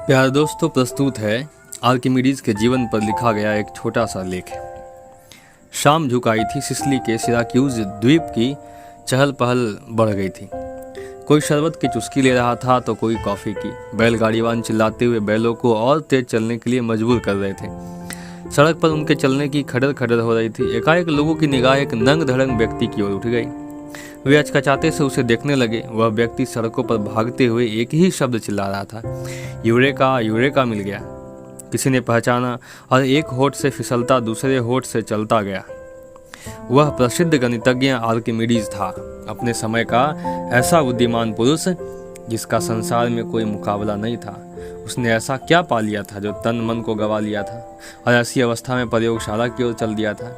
प्यारे दोस्तों, प्रस्तुत है आर्किमिडीज के जीवन पर लिखा गया एक छोटा सा लेख। शाम झुक आई थी। सिसिली के सिराक्यूज द्वीप की चहल पहल बढ़ गई थी। कोई शरबत की चुस्की ले रहा था तो कोई कॉफ़ी की। बैलगाड़ीवान चिल्लाते हुए बैलों को और तेज चलने के लिए मजबूर कर रहे थे। सड़क पर उनके चलने की खडर खडर हो रही थी। एकाएक लोगों की निगाह एक नंग धड़ंग व्यक्ति की ओर उठ गई। वे अचकचाते से उसे देखने लगे। वह व्यक्ति सड़कों पर भागते हुए एक ही शब्द चिल्ला रहा था, यूरेका यूरेका। मिल गया। किसी ने पहचाना और एक होठ से फिसलता दूसरे होठ से चलता गया। वह प्रसिद्ध गणितज्ञ आर्किमिडीज था, अपने समय का ऐसा बुद्धिमान पुरुष जिसका संसार में कोई मुकाबला नहीं था। उसने ऐसा क्या पा लिया था जो तन मन को गवा लिया था और ऐसी अवस्था में प्रयोगशाला की ओर चल दिया था।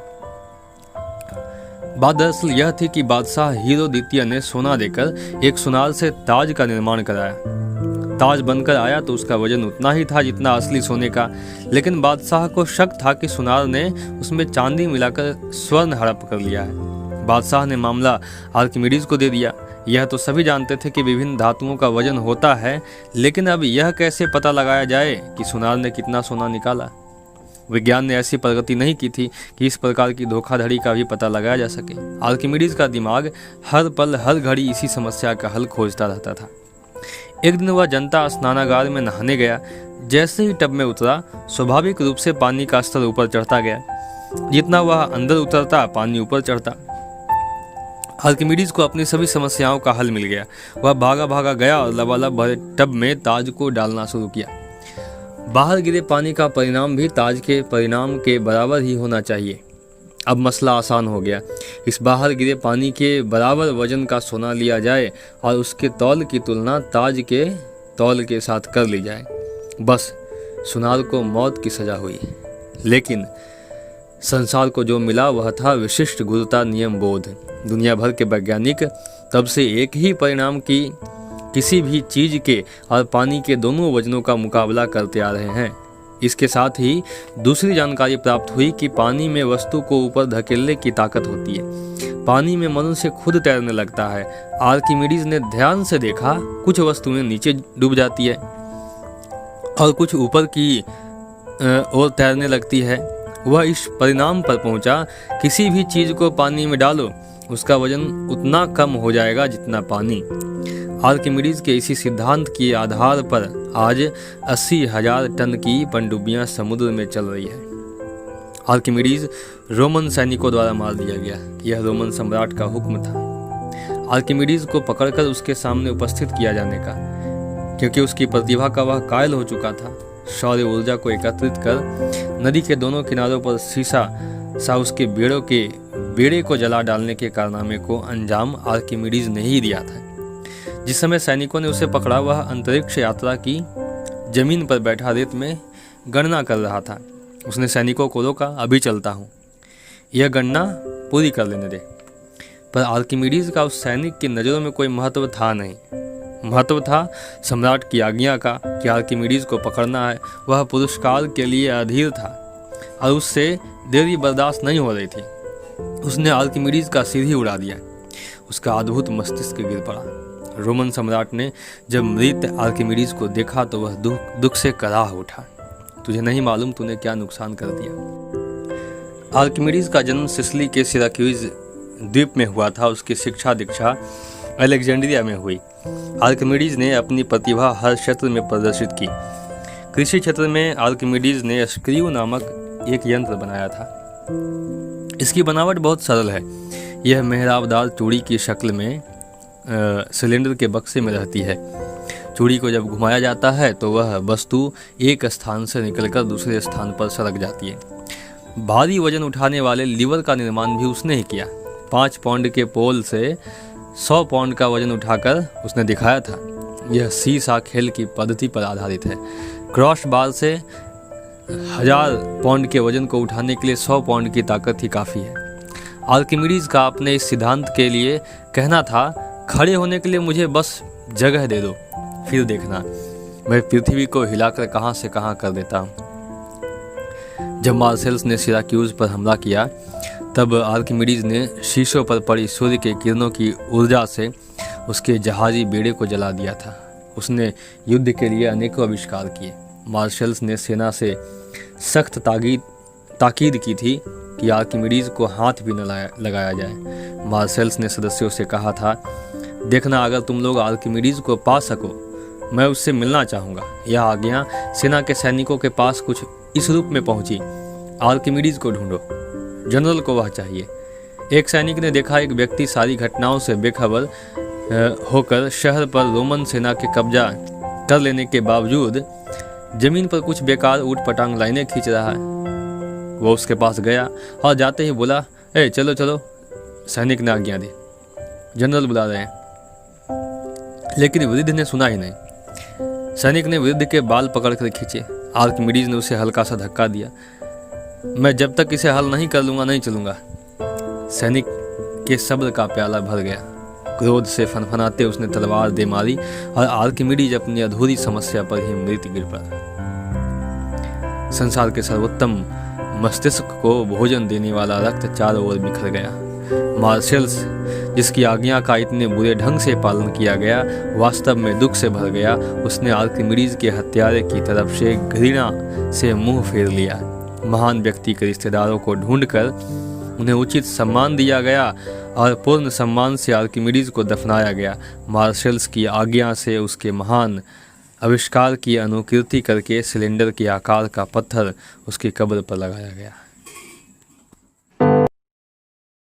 बात दरअसल यह थी कि बादशाह हीरो द्वितीय ने सोना देकर एक सुनार से ताज का निर्माण कराया। ताज बनकर आया तो उसका वजन उतना ही था जितना असली सोने का, लेकिन बादशाह को शक था कि सुनार ने उसमें चांदी मिलाकर स्वर्ण हड़प कर लिया है। बादशाह ने मामला आर्किमिडीज को दे दिया। यह तो सभी जानते थे कि विभिन्न धातुओं का वजन होता है, लेकिन अब यह कैसे पता लगाया जाए कि सुनार ने कितना सोना निकाला। विज्ञान ने ऐसी प्रगति नहीं की थी कि इस प्रकार की धोखाधड़ी का भी पता लगाया जा सके। आर्किमिडीज का दिमाग हर पल हर घड़ी इसी समस्या का हल खोजता रहता था। एक दिन वह जनता स्नानागार में नहाने गया। जैसे ही टब में उतरा, स्वाभाविक रूप से पानी का स्तर ऊपर चढ़ता गया। जितना वह अंदर उतरता, पानी ऊपर चढ़ता। आर्किमिडीज को अपनी सभी समस्याओं का हल मिल गया। वह भागा भागा गया और लबालब भरे टब में ताज को डालना शुरू किया। बाहर गिरे पानी का परिणाम भी ताज के परिणाम के बराबर ही होना चाहिए। अब मसला आसान हो गया। इस बाहर गिरे पानी के बराबर वजन का सोना लिया जाए और उसके तौल की तुलना ताज के तौल के साथ कर ली जाए। बस सुनार को मौत की सजा हुई। लेकिन संसार को जो मिला वह था विशिष्ट गुरुता नियम बोध। दुनिया भर के वैज्ञानिक तब से एक ही परिणाम की किसी भी चीज के और पानी के दोनों वजनों का मुकाबला करते आ रहे हैं। इसके साथ ही दूसरी जानकारी प्राप्त हुई कि पानी में वस्तु को ऊपर धकेलने की ताकत होती है। पानी में मनुष्य खुद तैरने लगता है। आर्किमिडीज ने ध्यान से देखा, कुछ वस्तुएं नीचे डूब जाती है और कुछ ऊपर की ओर तैरने लगती है। वह इस परिणाम पर पहुंचा, किसी भी चीज को पानी में डालो, उसका वजन उतना कम हो जाएगा जितना पानी। आर्किमिडीज के इसी सिद्धांत के आधार पर आज 80,000 टन की पनडुब्बियां समुद्र में चल रही है। आर्किमिडीज रोमन सैनिकों द्वारा मार दिया गया। यह रोमन सम्राट का हुक्म था आर्किमिडीज को पकड़कर उसके सामने उपस्थित किया जाने का, क्योंकि उसकी प्रतिभा का वह कायल हो चुका था। शौर्य ऊर्जा को एकत्रित कर नदी के दोनों किनारों पर शीशा सा उसके बेड़े को जला डालने के कारनामे को अंजाम आर्किमिडीज ने ही दिया था। जिस समय सैनिकों ने उसे पकड़ा, वह अंतरिक्ष यात्रा की जमीन पर बैठा रेत में गणना कर रहा था। उसने सैनिकों को रोका, अभी चलता हूँ, यह गणना पूरी कर लेने दे। पर आर्किमिडीज का उस सैनिक की नज़रों में कोई महत्व था नहीं। महत्व था सम्राट की आज्ञा का कि आर्किमिडीज को पकड़ना है। वह पुरस्कार के लिए अधीर था और उससे देरी बर्दाश्त नहीं हो रही थी। उसने आर्किमिडीज का सिर ही उड़ा दिया। उसका अद्भुत मस्तिष्क गिर पड़ा। रोमन सम्राट ने जब मृत आर्किमिडीज को देखा तो वह दुख से कराह उठा। तुझे नहीं मालूम तूने क्या नुकसान कर दिया। आर्किमिडीज का जन्म सिसिली के सिराक्यूज द्वीप में हुआ था। उसकी शिक्षा दीक्षा अलेक्जेंड्रिया में हुई। आर्किमिडीज ने अपनी प्रतिभा हर क्षेत्र में प्रदर्शित की। कृषि क्षेत्र में आर्किमिडीज ने स्क्रू नामक एक यंत्र बनाया था। इसकी बनावट बहुत सरल है। यह मेहराबदार चूड़ी की शक्ल में सिलेंडर के बक्से में रहती है। चूड़ी को जब घुमाया जाता है तो वह वस्तु एक स्थान से निकलकर दूसरे स्थान पर सरक जाती है। भारी वजन उठाने वाले लीवर का निर्माण भी उसने ही किया। 5 पाउंड के पोल से 100 पाउंड का वजन उठाकर उसने दिखाया था। यह सीसा खेल की पद्धति पर आधारित है। क्रॉस बार से 1000 पाउंड के वजन को उठाने के लिए 100 पाउंड की ताकत ही काफ़ी है। आर्किमिडीज का अपने इस सिद्धांत के लिए कहना था, खड़े होने के लिए मुझे बस जगह दे दो, फिर देखना मैं पृथ्वी को हिलाकर कहां से कहां कर देता हूं। जब मार्सेल्स ने सिराक्यूज पर हमला किया, तब आर्किमिडीज ने शीशों पर पड़ी सूर्य के किरणों की ऊर्जा से उसके जहाजी बेड़े को जला दिया था। उसने युद्ध के लिए अनेकों आविष्कार किए। मार्शल्स ने सेना से सख्त ताकीद की थी कि आर्किमिडीज को हाथ भी न लगाया जाए। मार्शल्स ने सदस्यों से कहा था, देखना अगर तुम लोग आर्किमिडीज को पा सको, मैं उससे मिलना चाहूँगा। यह आज्ञा सेना के सैनिकों के पास कुछ इस रूप में पहुंची, आर्किमिडीज को ढूंढो, जनरल को वह चाहिए। एक सैनिक ने देखा एक व्यक्ति सारी घटनाओं से बेखबर होकर शहर पर रोमन सेना के कब्जा कर लेने के बावजूद जमीन पर कुछ बेकार ऊट पटांग लाइनें खींच रहा है। वो उसके पास गया और जाते ही बोला, ए चलो चलो। सैनिक ने आज्ञा दी, जनरल बुला रहे हैं। लेकिन वृद्ध ने सुना ही नहीं। सैनिक ने वृद्ध के बाल पकड़कर खींचे। आर्किमिडीज ने उसे हल्का सा धक्का दिया। मैं जब तक इसे हल नहीं कर लूंगा नहीं चलूंगा। सैनिक के सब्र का प्याला भर गया। क्रोध से फनफनाते उसने तलवार दे मारी और आर्किमिडीज अपनी अधूरी समस्या पर ही मृत गिर पड़ा। संसार के सर्वोत्तम मस्तिष्क को भोजन देने वाला रक्त चारों ओर बिखर गया। मार्शल्स, जिसकी आज्ञा का इतने बुरे ढंग से पालन किया गया, वास्तव में दुख से भर गया। उसने आर्किमिडीज के हत्यारे की तरफ से घृणा से मुंह फेर लिया। महान व्यक्ति के रिश्तेदारों को ढूंढकर उन्हें उचित सम्मान दिया गया और पूर्ण सम्मान से आर्किमिडीज को दफनाया गया। मार्शल्स की आज्ञा से उसके महान आविष्कार की अनुकीर्ति करके सिलेंडर के आकार का पत्थर उसकी कब्र पर लगाया गया।